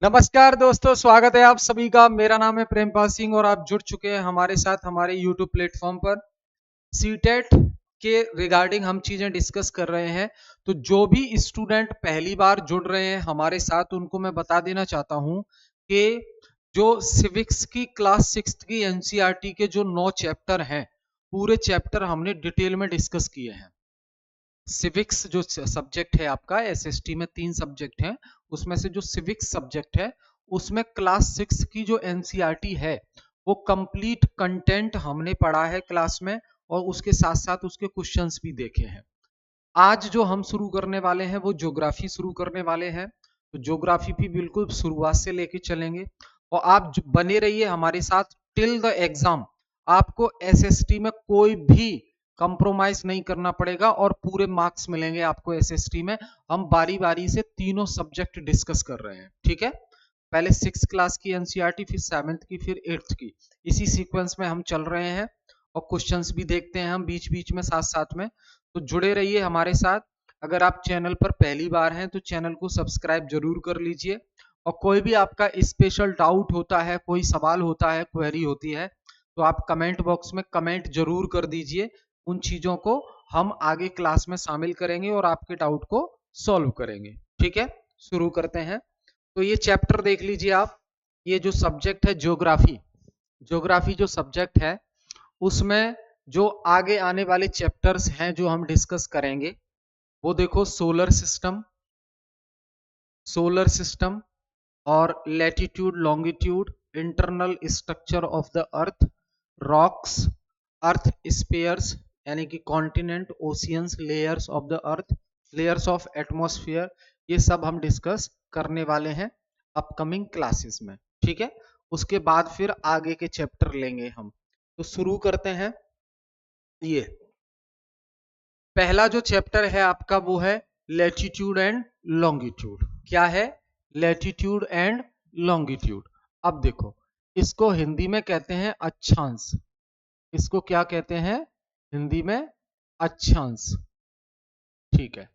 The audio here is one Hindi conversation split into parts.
नमस्कार दोस्तों, स्वागत है आप सभी का। मेरा नाम है प्रेमपाल सिंह और आप जुड़ चुके हैं हमारे साथ हमारे YouTube प्लेटफॉर्म पर। सीटेट के रिगार्डिंग हम चीजें डिस्कस कर रहे हैं। तो जो भी स्टूडेंट पहली बार जुड़ रहे हैं हमारे साथ, उनको मैं बता देना चाहता हूं कि जो सिविक्स की क्लास 6 की एनसीईआरटी के जो 9 चैप्टर हैं, पूरे चैप्टर हमने डिटेल में डिस्कस किए हैं। सिविक्स जो सब्जेक्ट है आपका, एसएसटी में 3 सब्जेक्ट हैं, उसमें से जो सिविक्स सब्जेक्ट है उसमें क्लास 6 की जो एनसीईआरटी है वो कंप्लीट कंटेंट हमने पढ़ा है क्लास में, और उसके साथ साथ उसके क्वेश्चंस भी देखे हैं। आज जो हम शुरू करने वाले हैं वो ज्योग्राफी शुरू करने वाले हैं। तो ज्योग्राफी भी बिल्कुल शुरुआत से लेके चलेंगे और आप बने रहिए हमारे साथ टिल द एग्जाम। आपको एसएसटी में कोई भी कंप्रोमाइज नहीं करना पड़ेगा और पूरे मार्क्स मिलेंगे आपको एसएसटी में। हम बारी बारी से तीनों सब्जेक्ट डिस्कस कर रहे हैं, ठीक है। पहले 6 क्लास की एनसीईआरटी, फिर 7th की, फिर 8th की, इसी सीक्वेंस में हम चल रहे हैं और क्वेश्चंस भी देखते हैं हम बीच बीच में, साथ साथ में। तो जुड़े रहिए हमारे साथ। अगर आप चैनल पर पहली बार हैं तो चैनल को सब्सक्राइब जरूर कर लीजिए, और कोई भी आपका स्पेशल डाउट होता है, कोई सवाल होता है, क्वेरी होती है, तो आप कमेंट बॉक्स में कमेंट जरूर कर दीजिए। उन चीजों को हम आगे क्लास में शामिल करेंगे और आपके डाउट को सॉल्व करेंगे, ठीक है। शुरू करते हैं। तो ये चैप्टर देख लीजिए आप। ये जो सब्जेक्ट है ज्योग्राफी, ज्योग्राफी जो सब्जेक्ट है उसमें जो आगे आने वाले चैप्टर्स हैं जो हम डिस्कस करेंगे वो देखो, सोलर सिस्टम, सोलर सिस्टम और latitude longitude, internal structure of the earth, rocks, earth spheres यानी कि continent, oceans, layers of the earth, layers of atmosphere, ये सब हम डिस्कस करने वाले हैं अपकमिंग क्लासेस में, ठीक है। उसके बाद फिर आगे के चैप्टर लेंगे हम। तो शुरू करते हैं। ये पहला जो चैप्टर है आपका वो है लैटिट्यूड एंड लॉन्गिट्यूड। क्या है? Latitude and longitude. अब देखो, इसको हिंदी में कहते हैं अक्षांश। इसको क्या कहते हैं हिंदी में? अक्षांश, ठीक है।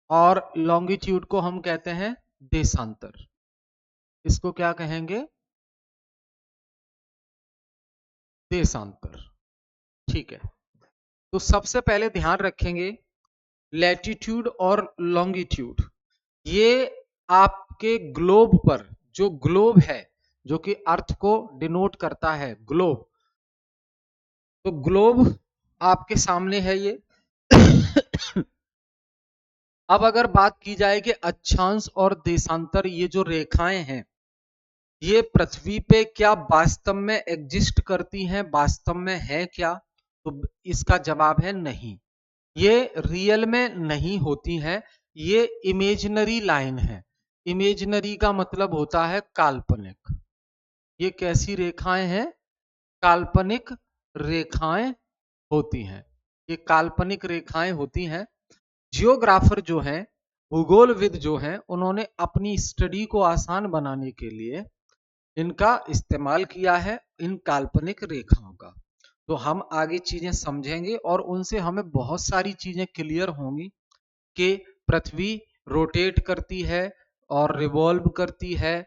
और लॉन्गिट्यूड को हम कहते हैं देशांतर। इसको क्या कहेंगे? देशांतर, ठीक है। तो सबसे पहले ध्यान रखेंगे, लैटिट्यूड और लॉन्गिट्यूड ये आपके ग्लोब पर, जो ग्लोब है जो कि अर्थ को डिनोट करता है, ग्लोब, तो ग्लोब आपके सामने है ये। अब अगर बात की जाए कि अक्षांश और देशांतर, ये जो रेखाएं हैं ये पृथ्वी पे क्या वास्तव में एग्जिस्ट करती हैं, वास्तव में है क्या? तो इसका जवाब है नहीं। ये रियल में नहीं होती हैं, ये इमेजिनरी लाइन है। इमेजिनरी का मतलब होता है काल्पनिक। ये कैसी रेखाएं हैं? काल्पनिक रेखाएं होती हैं। ये काल्पनिक रेखाएं होती हैं। जियोग्राफर जो हैं, भूगोलविद जो हैं, उन्होंने अपनी स्टडी को आसान बनाने के लिए इनका इस्तेमाल किया है, इन काल्पनिक रेखाओं का। तो हम आगे चीजें समझेंगे और उनसे हमें बहुत सारी चीजें क्लियर होंगी कि पृथ्वी रोटेट करती है और रिवॉल्व करती है,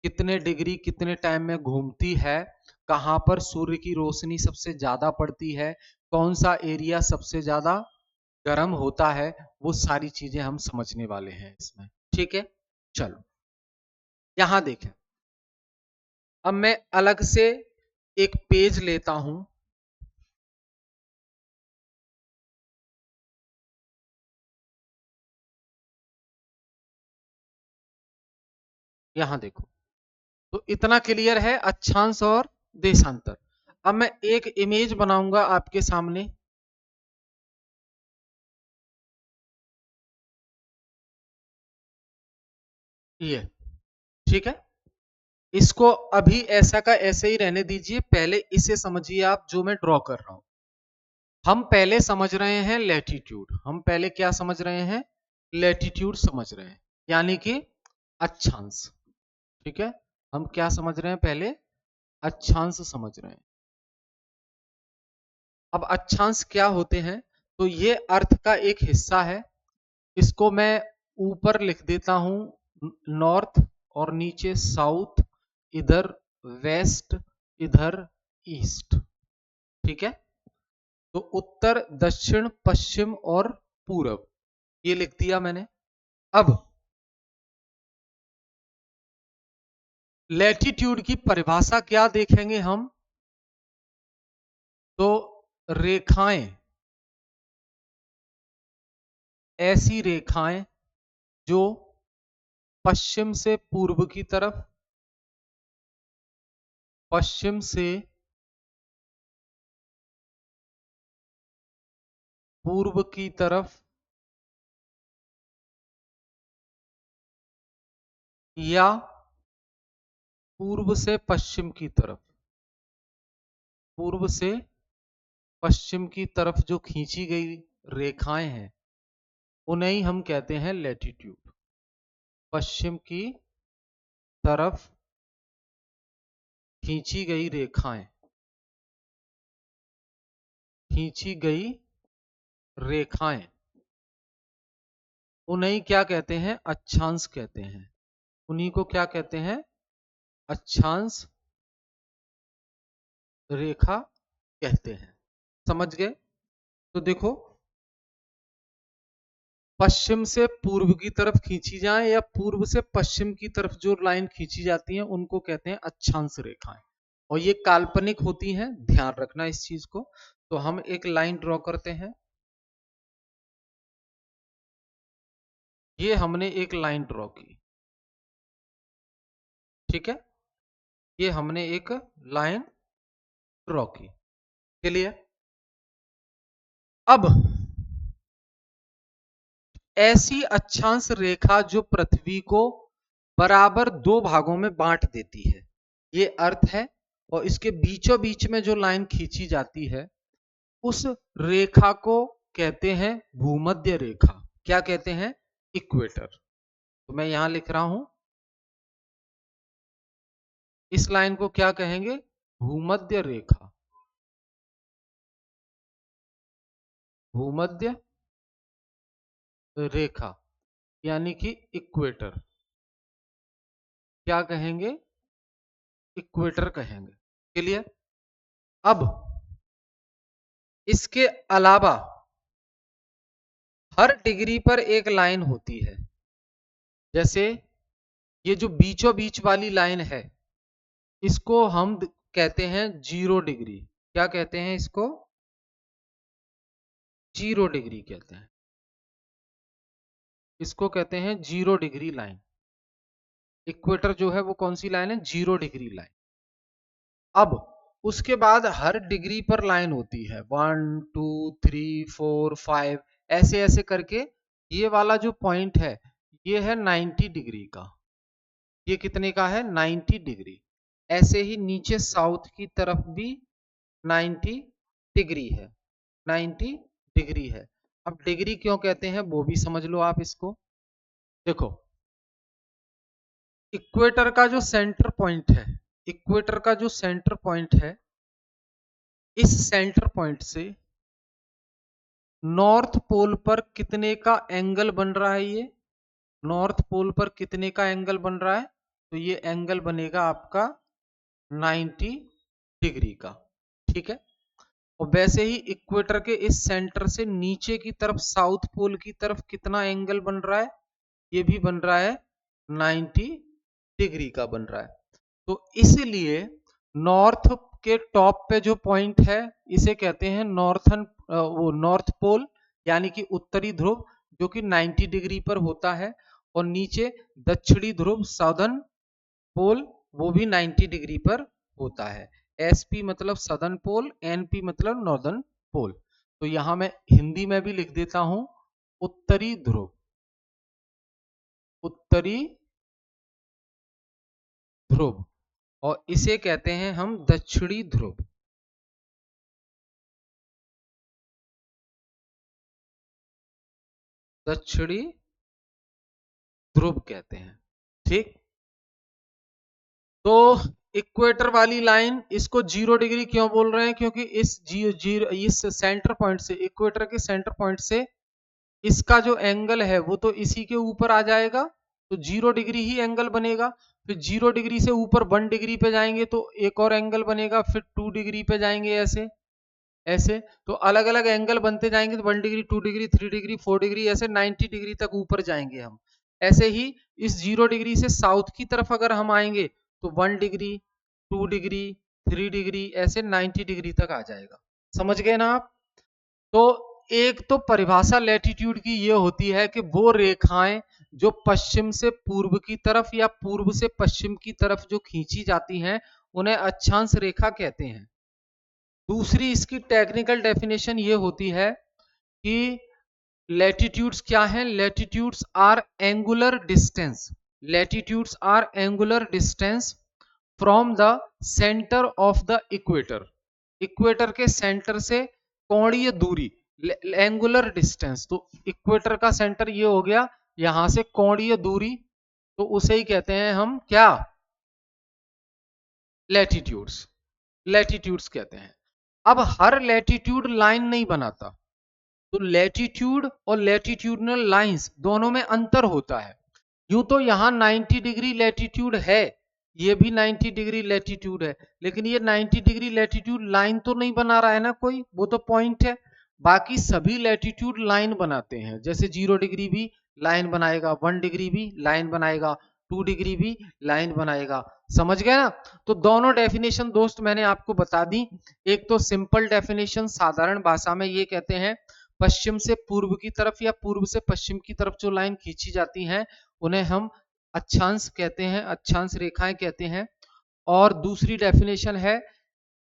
कितने डिग्री कितने टाइम में घूमती है, कहां पर सूर्य की रोशनी सबसे ज्यादा पड़ती है, कौन सा एरिया सबसे ज्यादा गर्म होता है, वो सारी चीजें हम समझने वाले हैं इसमें, ठीक है। चलो यहां देखें। अब मैं अलग से एक पेज लेता हूं। यहां देखो, तो इतना क्लियर है अक्षांश और देशांतर। अब मैं एक इमेज बनाऊंगा आपके सामने। ये, ठीक है। इसको अभी ऐसा का ऐसे ही रहने दीजिए, पहले इसे समझिए आप जो मैं ड्रॉ कर रहा हूं। हम पहले समझ रहे हैं लैटिट्यूड। हम पहले क्या समझ रहे हैं? लैटिट्यूड समझ रहे हैं, यानी कि अक्षांश, ठीक है। हम क्या समझ रहे हैं? पहले अक्षांश समझ रहे हैं। अब अक्षांश क्या होते हैं? तो ये अर्थ का एक हिस्सा है। इसको मैं ऊपर लिख देता हूं नॉर्थ, और नीचे साउथ, इधर वेस्ट, इधर ईस्ट। ठीक है, तो उत्तर, दक्षिण, पश्चिम और पूरब, ये लिख दिया मैंने। अब लैटिट्यूड की परिभाषा क्या देखेंगे हम, तो रेखाएं, ऐसी रेखाएं जो पश्चिम से पूर्व की तरफ, पश्चिम से पूर्व की तरफ या पूर्व से पश्चिम की तरफ, पूर्व से पश्चिम की तरफ जो खींची गई रेखाएं हैं उन्हें हम कहते हैं लैटिट्यूड। पश्चिम की तरफ खींची गई रेखाएं, खींची गई रेखाएं, उन्हें क्या कहते हैं, अक्षांश कहते हैं। उन्हीं को क्या कहते हैं, अक्षांश रेखा कहते हैं। समझ गए? तो देखो, पश्चिम से पूर्व की तरफ खींची जाए या पूर्व से पश्चिम की तरफ जो लाइन खींची जाती है उनको कहते हैं अक्षांश रेखाएं, और ये काल्पनिक होती हैं, ध्यान रखना इस चीज को। तो हम एक लाइन ड्रॉ करते हैं, ये हमने एक लाइन ड्रॉ की। ठीक है, ये हमने एक लाइन ड्रॉ की। चलिए, अब ऐसी अक्षांश रेखा जो पृथ्वी को बराबर दो भागों में बांट देती है, ये अर्थ है, और इसके बीचों बीच में जो लाइन खींची जाती है उस रेखा को कहते हैं भूमध्य रेखा। क्या कहते हैं, इक्वेटर। तो मैं यहां लिख रहा हूं, इस लाइन को क्या कहेंगे, भूमध्य रेखा, भूमध्य रेखा यानी कि इक्वेटर। क्या कहेंगे, इक्वेटर कहेंगे। क्लियर? अब इसके अलावा हर डिग्री पर एक लाइन होती है, जैसे ये जो बीचों बीच वाली लाइन है इसको हम कहते हैं 0 डिग्री। क्या कहते हैं इसको, 0 डिग्री कहते हैं, इसको कहते हैं 0 डिग्री लाइन। इक्वेटर जो है वो कौन सी लाइन है, 0 डिग्री लाइन। अब उसके बाद हर डिग्री पर लाइन होती है 1 2 3 4 5 ऐसे ऐसे करके। ये वाला जो पॉइंट है ये है 90 डिग्री का, ये कितने का है, 90 डिग्री। ऐसे ही नीचे साउथ की तरफ भी 90 डिग्री है, 90 डिग्री है। अब डिग्री क्यों कहते हैं वो भी समझ लो आप इसको। देखो, इक्वेटर का जो सेंटर पॉइंट है, इक्वेटर का जो सेंटर पॉइंट है, इस सेंटर पॉइंट से नॉर्थ पोल पर कितने का एंगल बन रहा है, ये नॉर्थ पोल पर कितने का एंगल बन रहा है, तो ये एंगल बनेगा आपका 90 डिग्री का। ठीक है, और वैसे ही इक्वेटर के इस सेंटर से नीचे की तरफ साउथ पोल की तरफ कितना एंगल बन रहा है, ये भी बन रहा है 90 डिग्री का बन रहा है। तो इसलिए नॉर्थ के टॉप पे जो पॉइंट है इसे कहते हैं नॉर्थन, वो नॉर्थ पोल यानी कि उत्तरी ध्रुव, जो कि 90 डिग्री पर होता है, और नीचे दक्षिणी ध्रुव साउदर्न पोल वो भी 90 डिग्री पर होता है। एसपी मतलब सदर्न पोल, एनपी मतलब नॉर्दर्न पोल। तो यहां मैं हिंदी में भी लिख देता हूं उत्तरी ध्रुव, उत्तरी ध्रुव, और इसे कहते हैं हम दक्षिणी ध्रुव, दक्षिणी ध्रुव कहते हैं। ठीक, तो इक्वेटर वाली लाइन इसको 0 डिग्री क्यों बोल रहे हैं, क्योंकि इस सेंटर पॉइंट से, इक्वेटर के सेंटर पॉइंट से इसका जो एंगल है वो तो इसी के ऊपर आ जाएगा, तो 0 डिग्री ही एंगल बनेगा। फिर 0 डिग्री से ऊपर 1 डिग्री पे जाएंगे तो एक और एंगल बनेगा, फिर 2 डिग्री पे जाएंगे ऐसे ऐसे, तो अलग अलग एंगल बनते जाएंगे, तो 1 डिग्री, 2 डिग्री, 3 डिग्री, 4 डिग्री, ऐसे 90 डिग्री तक ऊपर जाएंगे हम। ऐसे ही इस 0 डिग्री से साउथ की तरफ अगर हम आएंगे तो 1 डिग्री, 2 डिग्री, 3 डिग्री, ऐसे 90 डिग्री तक आ जाएगा। समझ गए ना आप? तो एक तो परिभाषा लैटिट्यूड की ये होती है कि वो रेखाएं जो पश्चिम से पूर्व की तरफ या पूर्व से पश्चिम की तरफ जो खींची जाती हैं उन्हें अक्षांश रेखा कहते हैं। दूसरी इसकी टेक्निकल डेफिनेशन ये होती है कि लैटिट्यूड्स क्या हैं? Latitudes are angular distance, latitudes are angular distance from the centre of the equator, equator के सेंटर से कोणीय दूरी, एंगुलर डिस्टेंस। तो इक्वेटर का सेंटर ये हो गया, यहां से कोणीय दूरी, तो उसे ही कहते हैं हम क्या? लैटिट्यूड्स, लैटिट्यूड्स कहते हैं। अब हर लैटिट्यूड लाइन नहीं बनाता, तो लैटिट्यूड और लैटिट्यूडनल लाइंस दोनों में अंतर होता है। यूं तो यहां 90 डिग्री लैटिट्यूड है, ये भी 90 डिग्री लैटिट्यूड है, लेकिन ये 90 डिग्री लैटिट्यूड लाइन तो नहीं बना रहा है ना कोई, वो तो पॉइंट है। बाकी सभी लैटिट्यूड लाइन बनाते हैं, जैसे 0 डिग्री भी लाइन बनाएगा, 1 डिग्री भी लाइन बनाएगा, 2 डिग्री भी लाइन बनाएगा। समझ गए ना? तो दोनों डेफिनेशन दोस्त मैंने आपको बता दी। एक तो सिंपल डेफिनेशन साधारण भाषा में ये कहते हैं, पश्चिम से पूर्व की तरफ या पूर्व से पश्चिम की तरफ जो लाइन खींची जाती हैं उन्हें हम अक्षांश कहते हैं, अक्षांश रेखाएं कहते हैं। और दूसरी डेफिनेशन है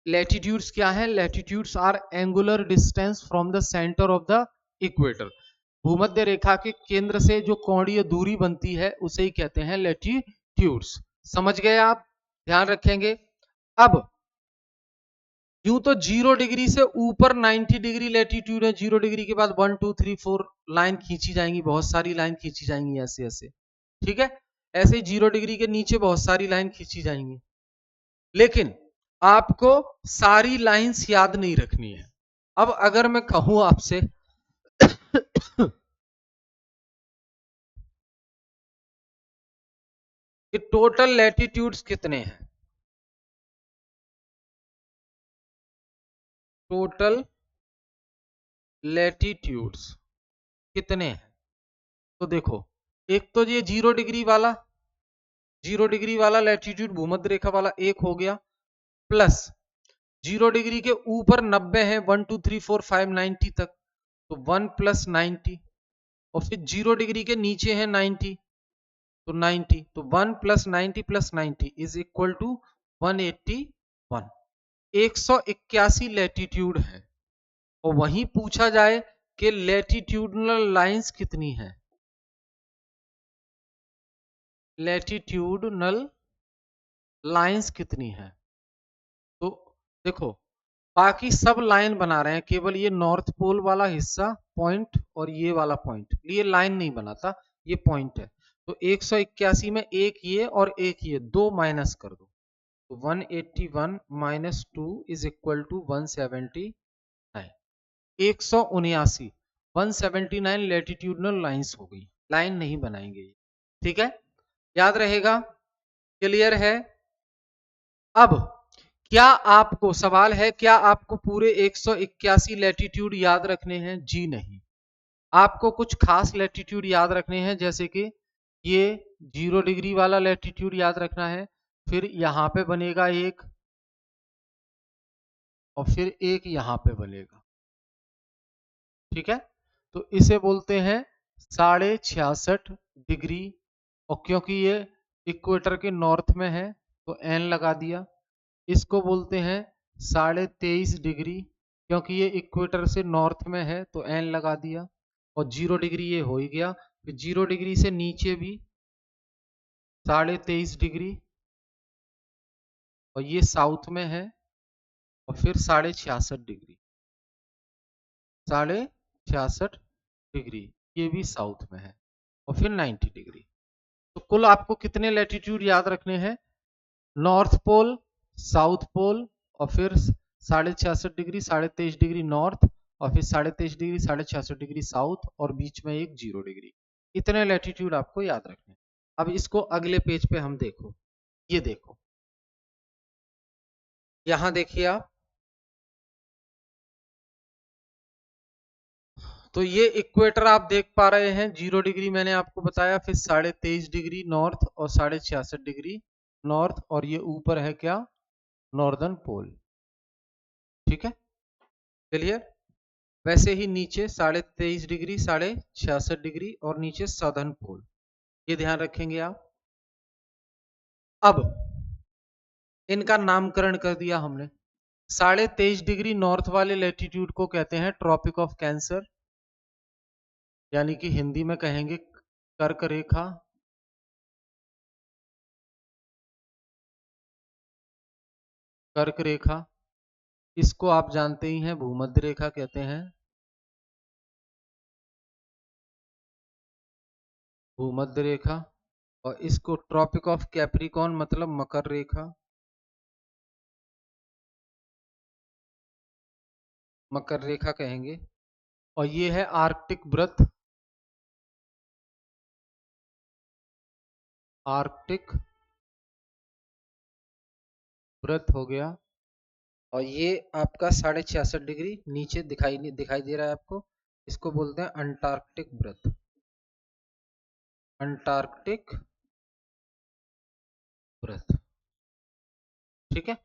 लैटिट्यूड्स क्या है? Latitudes are angular distance from the centre of the equator, भूमध्य रेखा के केंद्र से जो कोणीय दूरी बनती है उसे ही कहते हैं लैटिट्यूड्स। समझ गए आप? ध्यान रखेंगे। अब यूं तो 0 डिग्री से ऊपर 90 डिग्री लैटिट्यूड है, 0 डिग्री के बाद 1 2 3 4 लाइन खींची जाएंगी, बहुत सारी लाइन खींची जाएंगी ऐसे ऐसे, ठीक है? ऐसे ही 0 डिग्री के नीचे बहुत सारी लाइन खींची जाएंगी, लेकिन आपको सारी लाइंस याद नहीं रखनी है। अब अगर मैं कहूं आपसे कि टोटल लैटिट्यूड्स कितने हैं, टोटल लैटिट्यूड्स कितने हैं, तो देखो, एक तो ये 0 डिग्री वाला, 0 डिग्री वाला लैटिट्यूड भूमध्य रेखा वाला एक हो गया, प्लस 0 डिग्री के ऊपर 90 है, 1 2 3 4 5 90 तक, तो 1 प्लस 90, और फिर 0 डिग्री के नीचे है 90, तो 90, तो 1 plus 90 plus 90 is equal to 181। 181 latitude है। और वहीं पूछा जाए कि लैटिट्यूडनल लाइंस कितनी है, लैटिट्यूडनल लाइंस कितनी है, तो देखो बाकी सब लाइन बना रहे हैं, केवल ये नॉर्थ पोल वाला हिस्सा पॉइंट और ये वाला पॉइंट, ये लाइन नहीं बनाता, ये पॉइंट है। तो 181 में एक ये और एक ये, दो माइनस कर दो, तो 181 minus 2 is equal to 179। 179 179 latitudinal lines हो गई, लाइन नहीं बनाएंगे, ठीक है? याद रहेगा? क्लियर है? अब क्या आपको सवाल है, क्या आपको पूरे 181 लैटिट्यूड याद रखने हैं? जी नहीं, आपको कुछ खास लैटिट्यूड याद रखने हैं, जैसे कि ये 0 डिग्री वाला लैटिट्यूड याद रखना है, फिर यहां पे बनेगा एक, और फिर एक यहां पे बनेगा, ठीक है? तो इसे बोलते हैं 66.5 डिग्री, और क्योंकि ये इक्वेटर के नॉर्थ में है तो एन लगा दिया। इसको बोलते हैं 23.5 डिग्री, क्योंकि ये इक्वेटर से नॉर्थ में है तो एन लगा दिया, और 0 डिग्री ये हो ही गया। फिर 0 डिग्री से नीचे भी 23.5 डिग्री, और ये साउथ में है, और फिर 66.5 डिग्री, 66.5 डिग्री ये भी साउथ में है, और फिर 90 डिग्री। तो कुल आपको कितने लैटिट्यूड याद रखने हैं? नॉर्थ पोल, साउथ पोल, और फिर 66.5 डिग्री, 23.5 डिग्री नॉर्थ, और फिर 23.5 डिग्री, 66.5 डिग्री साउथ, और बीच में एक 0 डिग्री। इतने लैटिट्यूड आपको याद रखने हैं। अब इसको अगले पेज पे हम देखो, ये देखो, यहां देखिए आप, तो ये इक्वेटर आप देख पा रहे हैं, 0 डिग्री मैंने आपको बताया, फिर 23.5 डिग्री नॉर्थ और 66.5 डिग्री नॉर्थ, और ये ऊपर है क्या, नॉर्दर्न पोल। ठीक है, क्लियर। वैसे ही नीचे 23.5 डिग्री, 66.5 डिग्री और नीचे सदर्न पोल, ये ध्यान रखेंगे आप। अब इनका नामकरण कर दिया हमने। 23.5 डिग्री नॉर्थ वाले लेटीट्यूड को कहते हैं ट्रॉपिक ऑफ कैंसर, यानी कि हिंदी में कहेंगे कर्क रेखा। कर्क रेखा, इसको आप जानते ही हैं भूमध्य रेखा कहते हैं, भूमध्य रेखा। और इसको ट्रॉपिक ऑफ कैप्रिकॉन मतलब मकर रेखा, मकर रेखा कहेंगे। और ये है आर्कटिक व्रत, आर्कटिक व्रत हो गया। और ये आपका 66.5 डिग्री नीचे दिखाई दे रहा है आपको, इसको बोलते हैं अंटार्कटिक व्रत, अंटार्कटिक व्रत। ठीक है,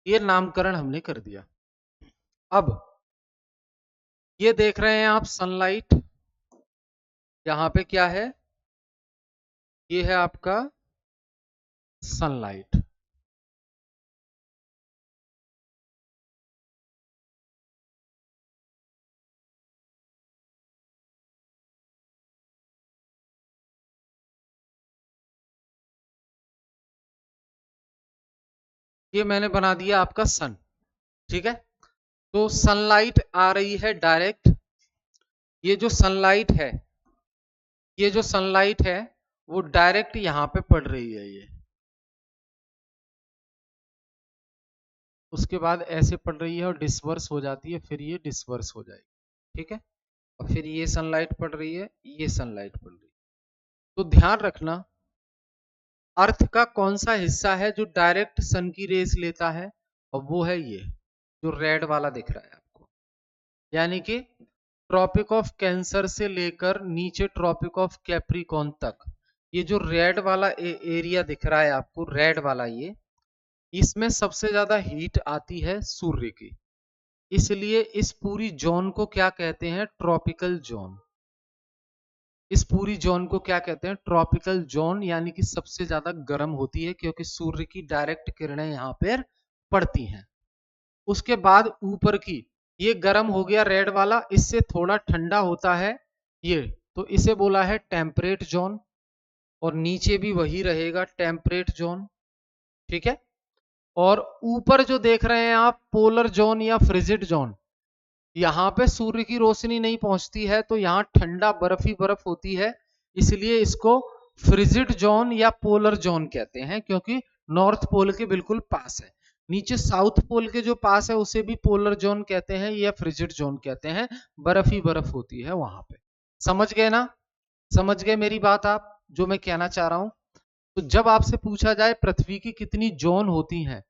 ये नामकरण हमने कर दिया। अब ये देख रहे हैं आप सनलाइट, यहां पे क्या है, ये है आपका सनलाइट। ये मैंने बना दिया आपका सन। ठीक है, तो सनलाइट आ रही है डायरेक्ट, ये जो सनलाइट है, ये जो सनलाइट है वो डायरेक्ट यहां पे पड़ रही है ये, उसके बाद ऐसे पड़ रही है और डिस्वर्स हो जाती है, फिर ये डिस्वर्स हो जाएगी। ठीक है, और फिर ये सनलाइट पड़ रही है, ये सनलाइट पड़ रही है। तो ध्यान रखना, अर्थ का कौन सा हिस्सा है जो डायरेक्ट सन की रेस लेता है, और वो है ये जो रेड वाला दिख रहा है आपको, यानी कि ट्रॉपिक ऑफ कैंसर से लेकर नीचे ट्रॉपिक ऑफ कैप्रिकॉन तक, ये जो रेड वाला एरिया दिख रहा है आपको, रेड वाला ये, इसमें सबसे ज्यादा हीट आती है सूर्य की, इसलिए इस पूरी जोन को क्या कहते हैं, ट्रॉपिकल जोन। इस पूरी जोन को क्या कहते हैं, ट्रॉपिकल जोन, यानी कि सबसे ज्यादा गर्म होती है क्योंकि सूर्य की डायरेक्ट किरणें यहां पर पड़ती हैं। उसके बाद ऊपर की, ये गर्म हो गया रेड वाला, इससे थोड़ा ठंडा होता है ये, तो इसे बोला है टेम्परेट जोन, और नीचे भी वही रहेगा टेम्परेट जोन। ठीक है, और ऊपर जो देख रहे हैं आप पोलर जोन या फ्रिजिड जोन, यहाँ पे सूर्य की रोशनी नहीं पहुंचती है, तो यहाँ ठंडा बर्फ ही बर्फ होती है, इसलिए इसको फ्रिजिड जोन या पोलर जोन कहते हैं, क्योंकि नॉर्थ पोल के बिल्कुल पास है। नीचे साउथ पोल के जो पास है उसे भी पोलर जोन कहते हैं या फ्रिजिड जोन कहते हैं, बर्फ ही बर्फ होती है वहां पे। समझ गए ना, समझ गए मेरी बात आप, जो मैं कहना चाह रहा हूं। तो जब आपसे पूछा जाए पृथ्वी की कितनी जोन होती हैं,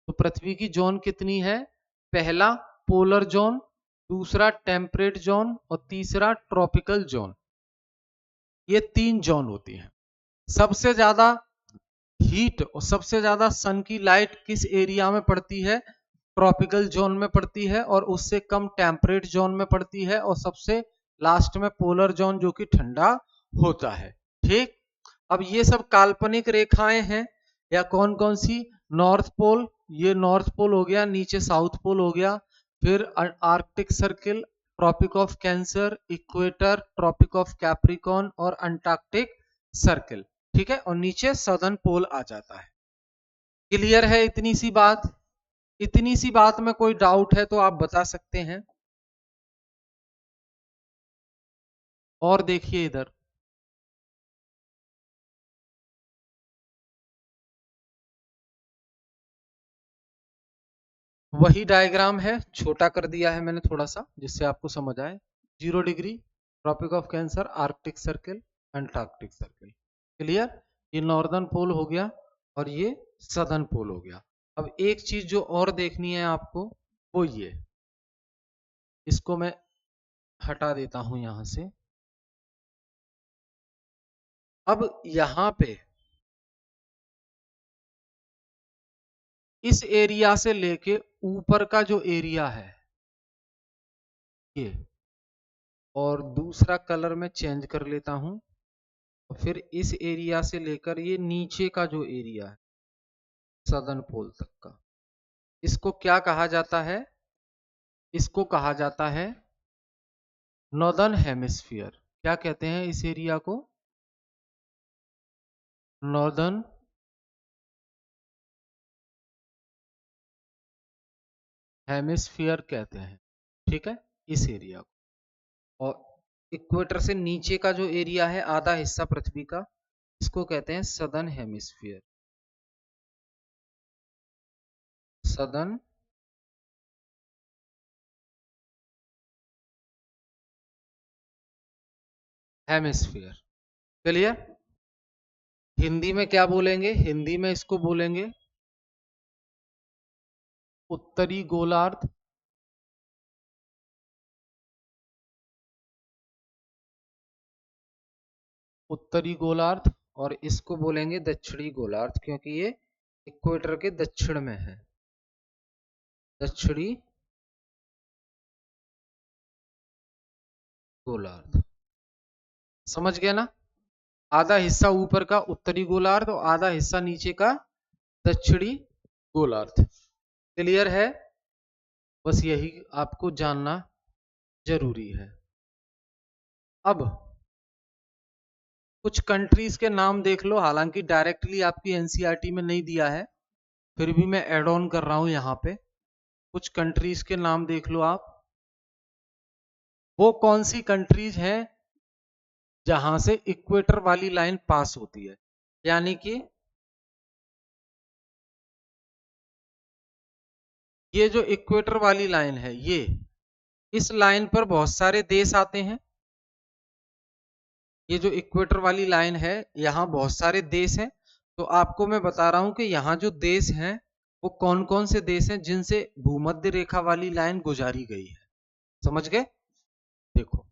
तो पृथ्वी की जोन कितनी है, पहला पोलर जोन, दूसरा टेम्परेट जोन और तीसरा ट्रॉपिकल जोन, ये 3 जोन होती हैं। सबसे ज्यादा हीट और सबसे ज्यादा सन की लाइट किस एरिया में पड़ती है, ट्रॉपिकल जोन में पड़ती है, और उससे कम टेम्परेट जोन में पड़ती है, और सबसे लास्ट में पोलर जोन जो कि ठंडा होता है। ठीक, अब ये सब काल्पनिक रेखाएं हैं, या कौन कौन सी, नॉर्थ पोल, ये नॉर्थ पोल हो गया, नीचे साउथ पोल हो गया, फिर Arctic Circle, Tropic of Cancer, equator, Tropic of Capricorn और अंटार्कटिक सर्किल। ठीक है, और नीचे सदर्न पोल आ जाता है। क्लियर है इतनी सी बात, इतनी सी बात में कोई डाउट है तो आप बता सकते हैं। और देखिए इधर, वही डायग्राम है, छोटा कर दिया है मैंने थोड़ा सा जिससे आपको समझ आए। 0 degree, Tropic of Cancer, Arctic Circle, Antarctic Circle. Clear, ये नॉर्दर्न पोल हो गया और ये सदर्न पोल हो गया। अब एक चीज जो और देखनी है आपको, वो ये, इसको मैं हटा देता हूं यहां से। अब यहां पे इस एरिया से लेके ऊपर का जो एरिया है ये, और दूसरा कलर मैं चेंज कर लेता हूं, फिर इस एरिया से लेकर ये नीचे का जो एरिया है सदर्न पोल तक का, इसको क्या कहा जाता है? इसको कहा जाता है नॉर्दर्न हेमिस्फीयर। क्या कहते हैं इस एरिया को? नॉर्दर्न हेमिस्फीयर कहते हैं, ठीक है, इस एरिया को। और इक्वेटर से नीचे का जो एरिया है, आधा हिस्सा पृथ्वी का, इसको कहते हैं southern hemisphere. Southern hemisphere. Clear? Hindi में क्या बोलेंगे? हिंदी में इसको बोलेंगे उत्तरी गोलार्ध, उत्तरी गोलार्ध, और इसको बोलेंगे दक्षिणी गोलार्ध, क्योंकि ये इक्वेटर के दक्षिण में है। दक्षिणी गोलार्ध, समझ गया ना? आधा हिस्सा ऊपर का उत्तरी गोलार्ध और आधा हिस्सा नीचे का दक्षिणी गोलार्ध। क्लियर है? बस यही आपको जानना जरूरी है। अब कुछ कंट्रीज के नाम देख लो, हालांकि डायरेक्टली आपकी एनसीईआरटी में नहीं दिया है, फिर भी मैं ऐड ऑन कर रहा हूं यहां पे। कुछ कंट्रीज के नाम देख लो आप। वो कौन सी कंट्रीज हैं जहां से इक्वेटर वाली लाइन पास होती है? यानी कि ये जो इक्वेटर वाली लाइन है, ये, इस लाइन पर बहुत सारे देश आते हैं। ये जो इक्वेटर वाली लाइन है, यहाँ बहुत सारे देश हैं। तो आपको मैं बता रहा हूं कि यहाँ जो देश हैं वो कौन कौन से देश हैं जिनसे भूमध्य रेखा वाली लाइन गुजारी गई है। समझ गए? देखो,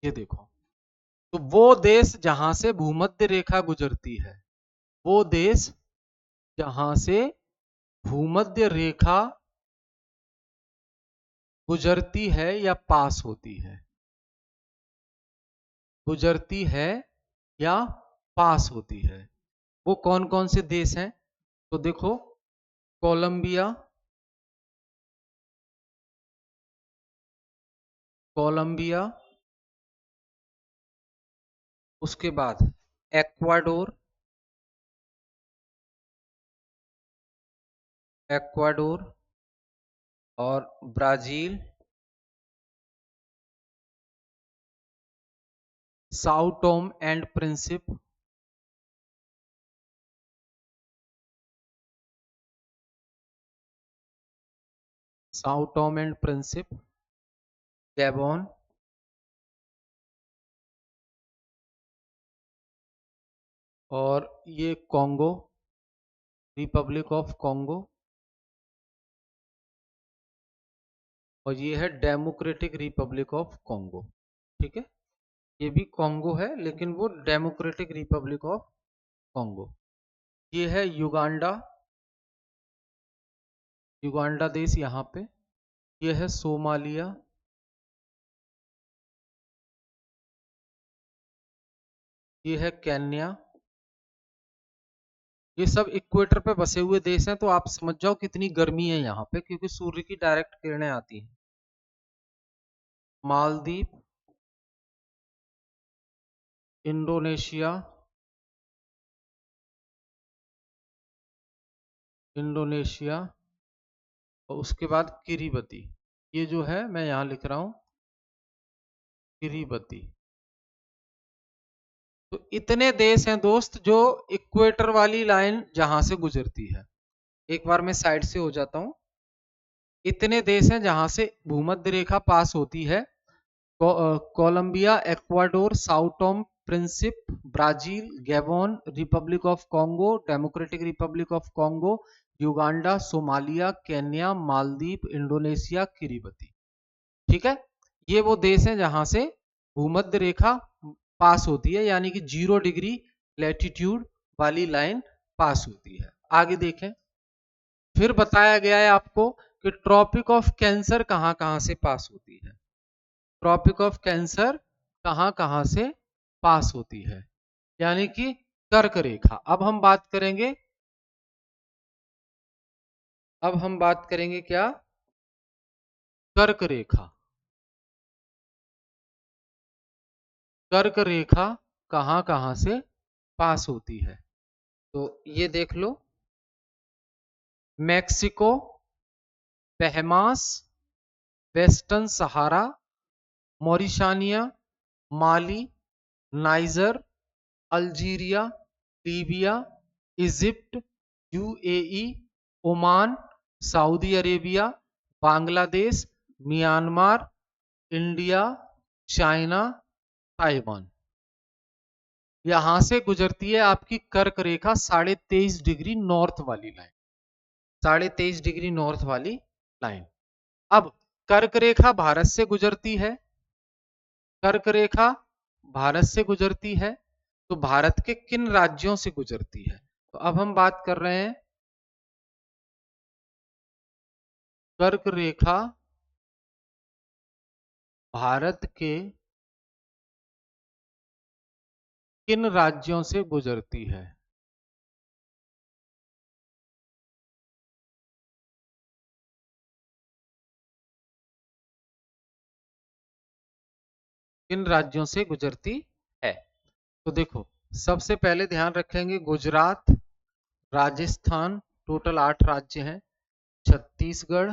ये देखो, तो वो देश जहां से भूमध्य रेखा गुजरती है, वो देश जहां से भूमध्य रेखा गुजरती है या पास होती है, गुजरती है या पास होती है, वो कौन कौन से देश हैं? तो देखो, कोलंबिया, कोलंबिया, उसके बाद एक्वाडोर, एक्वाडोर, और ब्राजील, साउ टोम एंड प्रिंसिप, साउ टोम एंड प्रिंसिप, गैबोन, और ये कॉन्गो, रिपब्लिक ऑफ कॉन्गो, और ये है डेमोक्रेटिक रिपब्लिक ऑफ कॉन्गो। ठीक है, ये भी कॉन्गो है लेकिन वो डेमोक्रेटिक रिपब्लिक ऑफ कॉन्गो। ये है युगांडा, युगांडा देश यहाँ पे। ये है सोमालिया, ये है केन्या। ये सब इक्वेटर पे बसे हुए देश हैं, तो आप समझ जाओ कितनी गर्मी है यहाँ पे, क्योंकि सूर्य की डायरेक्ट किरणें आती हैं। मालदीव, इंडोनेशिया, इंडोनेशिया, और उसके बाद किरीबती। ये जो है मैं यहाँ लिख रहा हूँ किरीबती। तो इतने देश हैं दोस्त जो इक्वेटर वाली लाइन जहां से गुजरती है। एक बार मैं साइड से हो जाता हूं। इतने देश हैं जहां से भूमध्य रेखा पास होती है। Colombia, Ecuador, Sao Tome Principe, Brazil, Gabon, Republic of Congo, Democratic Republic of Congo, Uganda, Somalia, Kenya, Maldives, Indonesia, Kiribati. ठीक है, ये वो देश हैं जहां से भूमध्य रेखा पास होती है, यानी कि 0 डिग्री लैटिट्यूड वाली लाइन पास होती है। आगे देखें, फिर बताया गया है आपको कि ट्रॉपिक ऑफ कैंसर कहां कहां से पास होती है। ट्रॉपिक ऑफ कैंसर कहां कहां से पास होती है, यानी कि कर्क रेखा। अब हम बात करेंगे क्या, कर्क रेखा। कर्क रेखा कहां कहां से पास होती है, तो ये देख लो, Mexico, Bahamas, Western Sahara, Mauritania, Mali, Niger, Algeria, Libya, Egypt, UAE, Oman, Saudi Arabia, Bangladesh, Myanmar, India, China, Taiwan. यहां से गुजरती है आपकी कर्क रेखा 23.5 डिग्री नॉर्थ वाली लाइन, 23.5 डिग्री नॉर्थ वाली लाइन। अब कर्क रेखा भारत से गुजरती है, कर्क रेखा भारत से गुजरती है, तो भारत के किन राज्यों से गुजरती है, तो अब हम बात कर रहे हैं कर्क रेखा भारत के किन राज्यों से गुजरती है। किन राज्यों से गुजरती है, तो देखो, सबसे पहले ध्यान रखेंगे गुजरात, राजस्थान, टोटल 8 राज्य हैं, छत्तीसगढ़,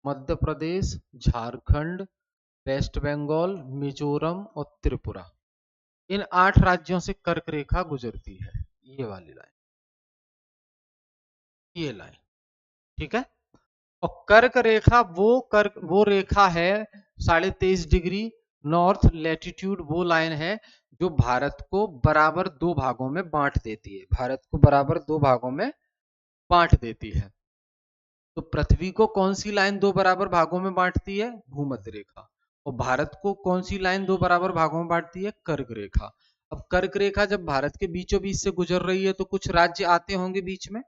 मध्य प्रदेश, झारखंड, वेस्ट बंगाल, मिजोरम और त्रिपुरा। इन 8 राज्यों से कर्क रेखा गुजरती है, ये वाली लाइन, ये लाइन। ठीक है, और कर्क रेखा वो रेखा है 23.5 डिग्री नॉर्थ लैटिट्यूड, वो लाइन है जो भारत को बराबर 2 भागों में बांट देती है, भारत को बराबर 2 भागों में बांट देती है। तो पृथ्वी को कौन सी लाइन 2 बराबर भागों में बांटती है, भूमध्य रेखा। और भारत को कौन सी लाइन 2 बराबर भागों में बांटती है, कर्क रेखा। अब कर्क रेखा जब भारत के बीचों बीच से गुजर रही है, तो कुछ राज्य आते होंगे बीच में,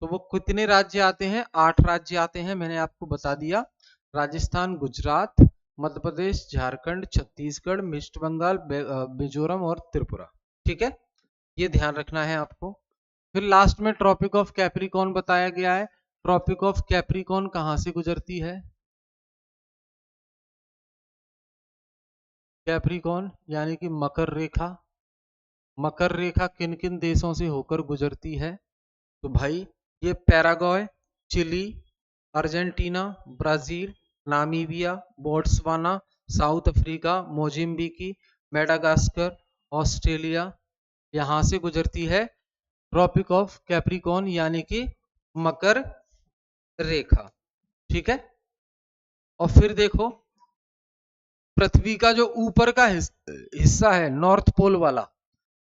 तो वो कितने राज्य आते हैं, 8 राज्य आते हैं, मैंने आपको बता दिया, राजस्थान, गुजरात, मध्य प्रदेश, झारखंड, छत्तीसगढ़, वेस्ट बंगाल, मिजोरम और त्रिपुरा। ठीक है, ये ध्यान रखना है आपको। फिर लास्ट में ट्रॉपिक ऑफ कैप्रिकॉर्न बताया गया है। ट्रॉपिक ऑफ कैप्रिकॉर्न कहां से गुजरती है, कैप्रिकॉर्न यानी कि मकर रेखा। मकर रेखा किन किन देशों से होकर गुजरती है, तो भाई ये Paraguay, Chile, Argentina, Brazil, Namibia, Botswana, South Africa, Mozambique, Madagascar, Australia, यहां से गुजरती है ट्रॉपिक ऑफ कैप्रिकॉर्न यानी कि मकर रेखा। ठीक है, और फिर देखो, पृथ्वी का जो ऊपर का हिस्सा है नॉर्थ पोल वाला,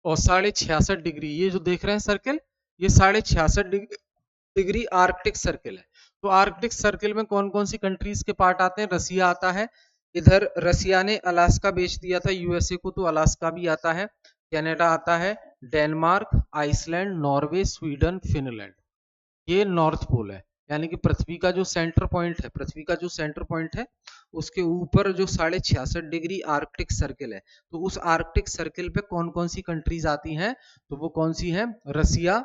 और 66.5 डिग्री, ये जो देख रहे हैं सर्किल, ये 66.5 डिग्री आर्कटिक सर्किल है। तो आर्कटिक सर्किल में कौन कौन सी कंट्रीज के पार्ट आते हैं, रसिया आता है, इधर रसिया ने अलास्का बेच दिया था यूएसए को, तो अलास्का भी आता है, कनाडा आता है, Denmark, Iceland, Norway, Sweden, Finland, ये नॉर्थ पोल है। यानी कि पृथ्वी का जो सेंटर पॉइंट है, पृथ्वी का जो सेंटर पॉइंट है, उसके ऊपर जो 66.5 डिग्री आर्कटिक सर्किल है, तो उस आर्कटिक सर्किल पे कौन कौन सी कंट्रीज आती हैं, तो वो कौन सी है, रसिया,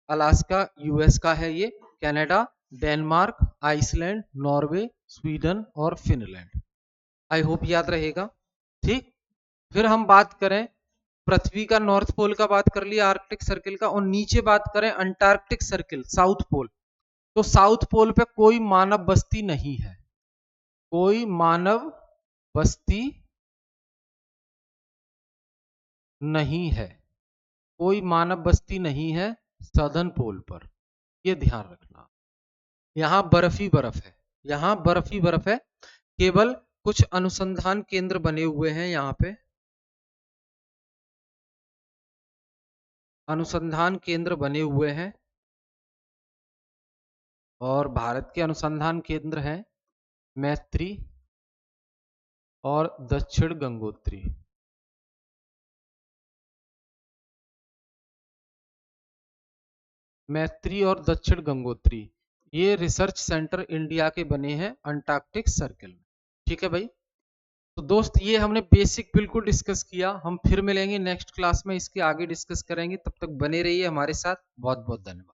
अलास्का यूएस का है ये, Canada, Denmark, Iceland, Norway, Sweden और फिनलैंड। आई होप याद रहेगा। ठीक, फिर हम बात करें पृथ्वी का नॉर्थ पोल का, बात कर लिया आर्कटिक सर्किल का, और नीचे बात करें अंटार्कटिक सर्किल, साउथ पोल। तो साउथ पोल पे कोई मानव बस्ती नहीं है, कोई मानव बस्ती नहीं है, कोई मानव बस्ती नहीं है सदर्न पोल पर, यह ध्यान रखना। यहां बर्फ ही बर्फ है, यहां बर्फ ही बर्फ है, केवल कुछ अनुसंधान केंद्र बने हुए हैं यहाँ पे, अनुसंधान केंद्र बने हुए हैं और भारत के अनुसंधान केंद्र हैं मैत्री और दक्षिण गंगोत्री। मैत्री और दक्षिण गंगोत्री ये रिसर्च सेंटर इंडिया के बने हैं अंटार्कटिक सर्कल में। ठीक है भाई, तो दोस्त ये हमने बेसिक बिल्कुल डिस्कस किया। हम फिर मिलेंगे नेक्स्ट क्लास में, इसके आगे डिस्कस करेंगे। तब तक बने रहिए हमारे साथ। बहुत बहुत धन्यवाद।